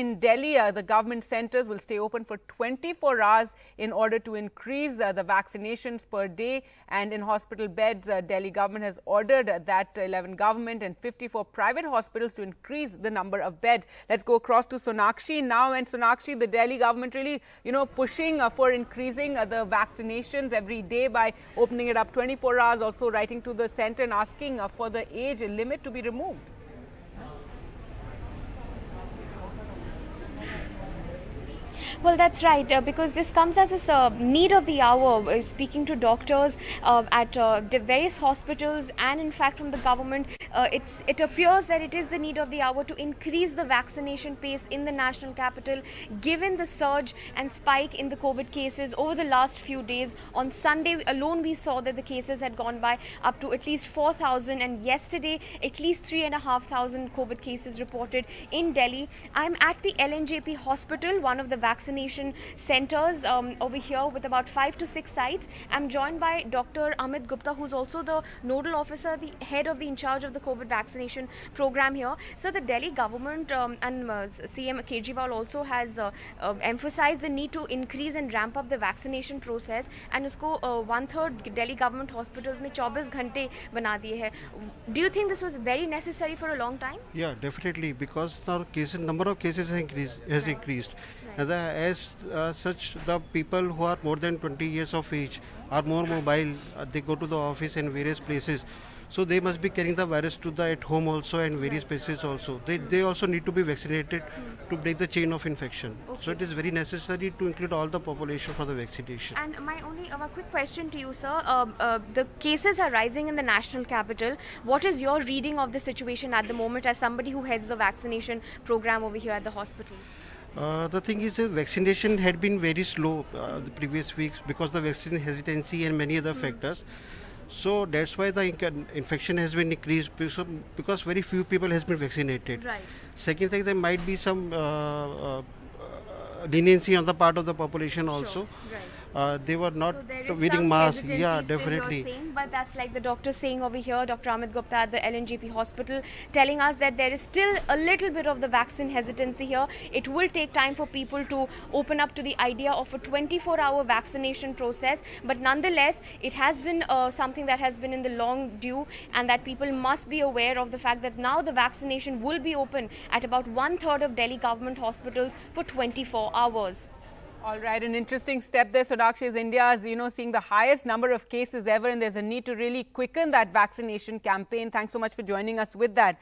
in Delhi, the government centers will stay open for 24 hours in order to increase the vaccinations per day. And in hospital beds, Delhi government has ordered that 11 government and 54 private hospitals to increase the number of beds. Let's go across to Sonakshi now. And Sonakshi, the Delhi government really, pushing for increasing the vaccinations every day by opening it up 24 hours, also writing to the center and asking for the age limit to be removed. Well, that's right, because this comes as a need of the hour. Speaking to doctors at various hospitals and in fact from the government, it appears that it is the need of the hour to increase the vaccination pace in the national capital, given the surge and spike in the COVID cases over the last few days. On Sunday alone, we saw that the cases had gone by up to at least 4,000, and yesterday at least 3,500 COVID cases reported in Delhi. I'm at the LNJP hospital, one of the vaccination centers over here with about 5 to 6 sites. I'm joined by Dr. Amit Gupta, who's also the nodal officer, the head of the in charge of the COVID vaccination program here. So the Delhi government and CM Kejriwal also has emphasized the need to increase and ramp up the vaccination process, and usko 1/3 Delhi government hospitals mein 24 घंटे बना दिए हैं. Do you think this was very necessary for a long time? Yeah, definitely, because the number of cases has increased. And as such, the people who are more than 20 years of age are more mobile. They go to the office and various places. So they must be carrying the virus to the at home also and various places also. They also need to be vaccinated to break the chain of infection. Okay. So it is very necessary to include all the population for the vaccination. And my only quick question to you, sir. The cases are rising in the national capital. What is your reading of the situation at the moment as somebody who heads the vaccination program over here at the hospital? The thing is that vaccination had been very slow the previous weeks because the vaccine hesitancy and many other factors. So that's why the infection has been increased because very few people has been vaccinated. Right. Second thing, there might be some leniency on the part of the population also. Right. They were not so wearing masks. Yeah, definitely. Saying, but that's like the doctor saying over here, Dr. Amit Gupta at the LNJP hospital, telling us that there is still a little bit of the vaccine hesitancy here. It will take time for people to open up to the idea of a 24-hour vaccination process. But nonetheless, it has been something that has been in the long due, and that people must be aware of the fact that now the vaccination will be open at about 1/3 of Delhi government hospitals for 24 hours. All right, an interesting step there. Sonakshi, is India is, seeing the highest number of cases ever, and there's a need to really quicken that vaccination campaign. Thanks so much for joining us with that.